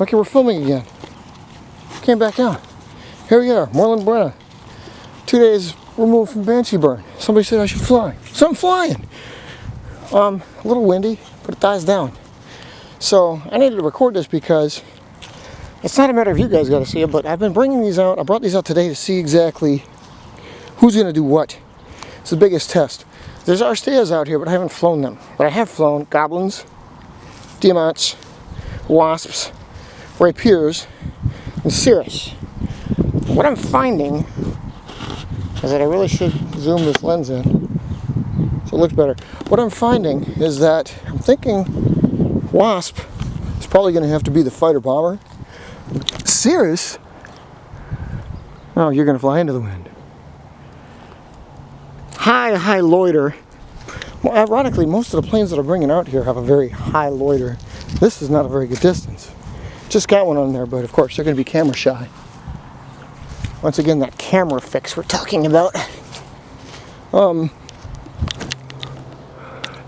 Okay, we're filming again. Came back down. Here we are, Moorland-Buena. 2 days removed from Banshee burn. Somebody said I should fly. So I'm flying. A little windy, but it dies down. So I needed to record this because it's not a matter of you guys got to see it, but I've been bringing these out. I brought these out today to see exactly who's going to do what. It's the biggest test. There's Arsteas out here, but I haven't flown them. But I have flown Goblins, Diamants, Wasps, Rapiers, and Cirrus. What I'm finding is that I really should zoom this lens in so it looks better. What I'm finding is that I'm thinking Wasp is probably going to have to be the fighter bomber. Cirrus, oh, you're going to fly into the wind. High loiter. Well, ironically, most of the planes that I'm bringing out here have a very high loiter. This is not a very good distance. Just got one on there, but of course they're going to be camera shy. Once again, that camera fix we're talking about.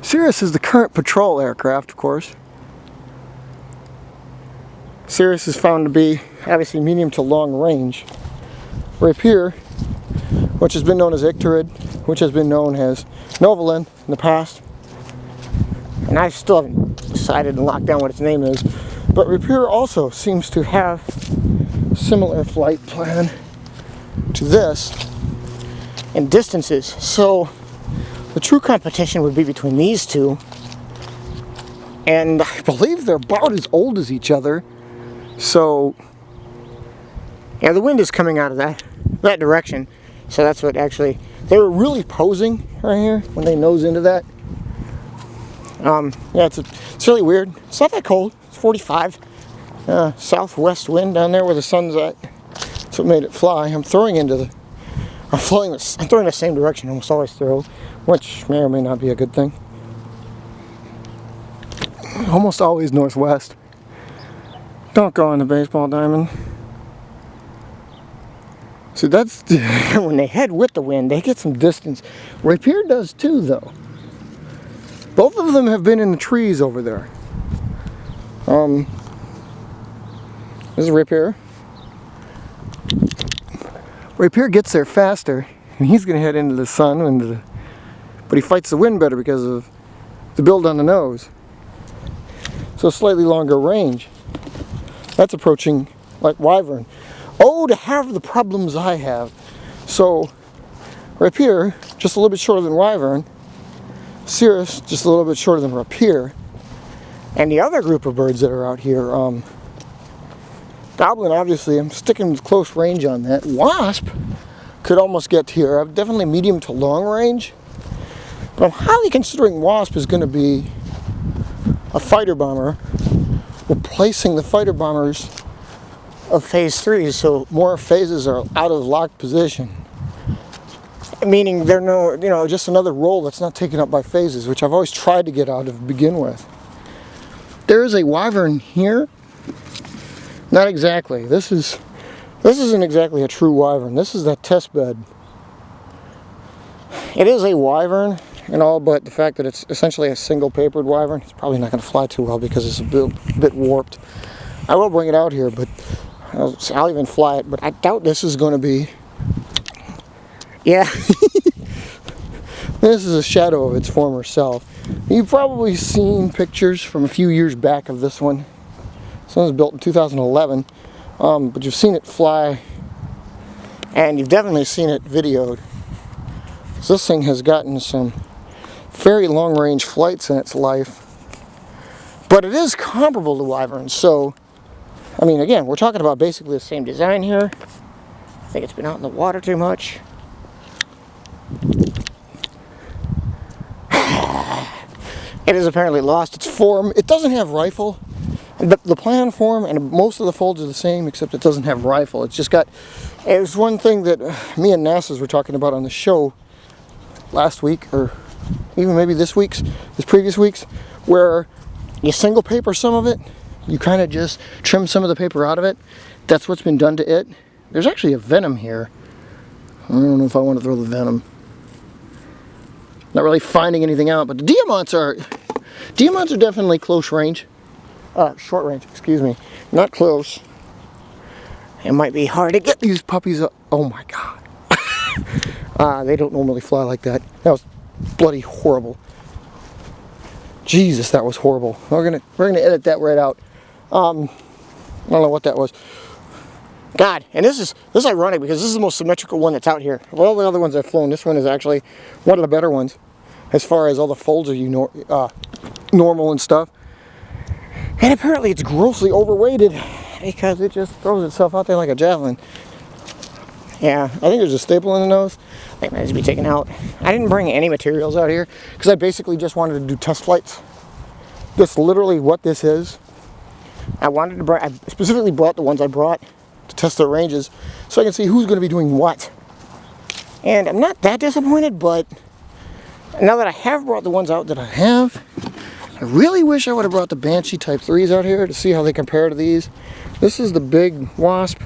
Cirrus is the current patrol aircraft, of course. Cirrus is found to be obviously medium to long range. Rapier, which has been known as Icterid, which has been known as Novolin in the past, and I still haven't decided and locked down what its name is, but Rapier also seems to have similar flight plan to this in distances. So the true competition would be between these two, and I believe they're about as old as each other. So yeah, the wind is coming out of that direction, so that's what actually they were really posing right here when they nose into that. Yeah, it's really weird. It's not that cold. It's 45. Southwest wind down there where the sun's at. That's what made it fly. I'm throwing the same direction I almost always throw, which may or may not be a good thing. Almost always northwest. Don't go on the baseball diamond. So that's when they head with the wind, they get some distance. Rapier does too, though. Both of them have been in the trees over there. This is Rapier. Rapier gets there faster, and he's going to head into the sun, but he fights the wind better because of the build on the nose. So slightly longer range. That's approaching like Wyvern. Oh, to have the problems I have. So, Rapier, just a little bit shorter than Wyvern. Cirrus, just a little bit shorter than Rapier. And the other group of birds that are out here, Goblin, obviously, I'm sticking with close range on that. Wasp could almost get here. I'm definitely medium to long range. But I'm highly considering Wasp is going to be a fighter bomber, replacing the fighter bombers of phase 3, so more phases are out of locked position, meaning they're just another role that's not taken up by phases, which I've always tried to get out of to begin with. There is a Wyvern here. Not exactly. This isn't exactly a true Wyvern. This is that test bed. It is a Wyvern and all, but the fact that it's essentially a single papered Wyvern, it's probably not going to fly too well because it's a bit warped. I will bring it out here, but I'll even fly it, but I doubt this is going to be... Yeah. This is a shadow of its former self. You've probably seen pictures from a few years back of this one. This one was built in 2011, but you've seen it fly, and you've definitely seen it videoed. So this thing has gotten some very long-range flights in its life, but it is comparable to Wyvern, so I mean, again, we're talking about basically the same design here. I think it's been out in the water too much. It has apparently lost its form. It doesn't have rifle. The plan form and most of the folds are the same, except it doesn't have rifle. It's just got... It was one thing that me and NASA's were talking about on the show last week, or even maybe this previous week's, where you single paper some of it. You kind of just trim some of the paper out of it. That's what's been done to it. There's actually a venom here. I don't know if I want to throw the venom. Not really finding anything out, but the Diamants are definitely close range. short range, excuse me. Not close. It might be hard to get these puppies up. Oh my God. They don't normally fly like that. That was bloody horrible. Jesus, that was horrible. We're gonna edit that right out. I don't know what that was. God, and this is ironic because this is the most symmetrical one that's out here. Of all the other ones I've flown, this one is actually one of the better ones, as far as all the folds are normal and stuff. And apparently it's grossly overweighted because it just throws itself out there like a javelin. Yeah, I think there's a staple in the nose. I think that needs to be taken out. I didn't bring any materials out here because I basically just wanted to do test flights. That's literally what this is. I specifically brought the ones I brought to test their ranges so I can see who's going to be doing what. And I'm not that disappointed, but now that I have brought the ones out that I have, I really wish I would have brought the Banshee Type 3s out here to see how they compare to these. This is the big Wasp.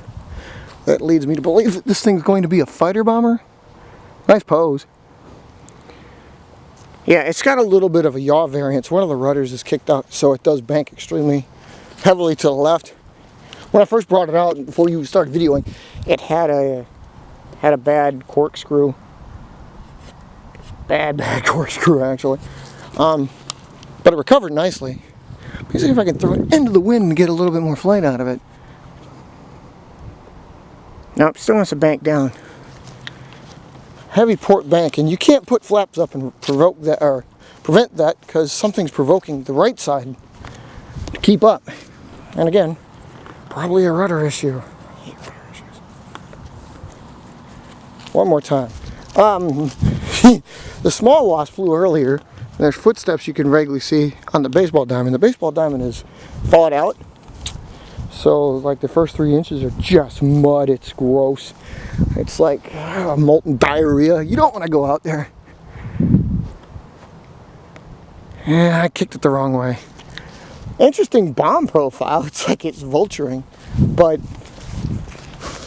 That leads me to believe that this thing's going to be a fighter bomber. Nice pose. Yeah, it's got a little bit of a yaw variance. One of the rudders is kicked out, so it does bank extremely heavily to the left. When I first brought it out, before you started videoing, it had a bad corkscrew. Bad corkscrew, actually. But it recovered nicely. Let me see if I can throw it into the wind and get a little bit more flight out of it. Nope, still wants to bank down. Heavy port bank, and you can't put flaps up and provoke that or prevent that because something's provoking the right side to keep up. And again, probably a rudder issue. I hate rudder issues. One more time. The small Wasp flew earlier. There's footsteps you can regularly see on the baseball diamond. The baseball diamond is thawed out. So like the first 3 inches are just mud. It's gross. It's like molten diarrhea. You don't want to go out there. Yeah, I kicked it the wrong way. Interesting bomb profile. It's like it's vulturing, but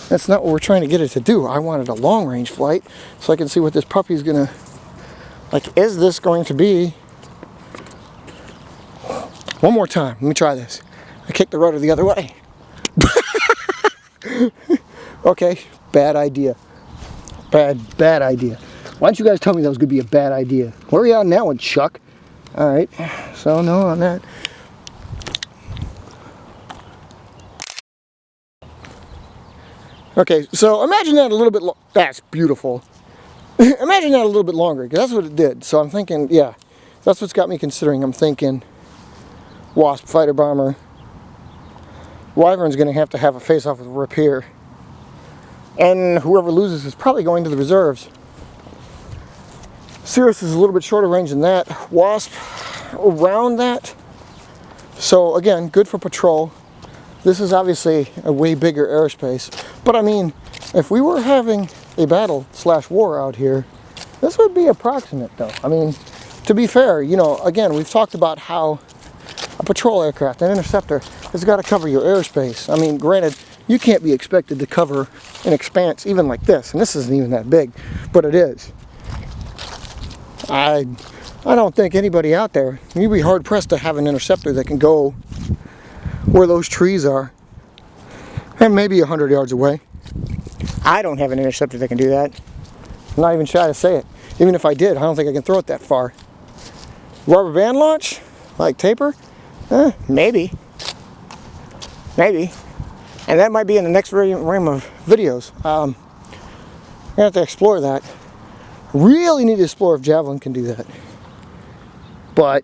that's not what we're trying to get it to do. I wanted a long range flight so I can see what this puppy's gonna, like, is this going to be? One more time, let me try this. I kicked the rudder the other way. Okay, bad idea. Bad idea. Why don't you guys tell me that was going to be a bad idea? Where are we on that one, Chuck? Alright, so no on that. Okay, so imagine that a little bit that's beautiful. Imagine that a little bit longer, because that's what it did. So I'm thinking, yeah, that's what's got me considering. I'm thinking Wasp, fighter bomber. Wyvern's going to have a face-off with Rapier. And whoever loses is probably going to the reserves. Cirrus is a little bit shorter range than that. Wasp around that. So again, good for patrol. This is obviously a way bigger airspace. But I mean, if we were having a battle/war out here, this would be approximate though. I mean, to be fair, you know, again, we've talked about how a patrol aircraft, an interceptor, has got to cover your airspace. I mean, granted, you can't be expected to cover an expanse even like this, and this isn't even that big, but it is. I don't think anybody out there, you'd be hard pressed to have an interceptor that can go where those trees are, and maybe 100 yards away. I don't have an interceptor that can do that. I'm not even shy to say it. Even if I did, I don't think I can throw it that far. Rubber band launch? Like taper? Maybe. Maybe. And that might be in the next realm of videos. I'm going to have to explore that. Really need to explore if Javelin can do that. But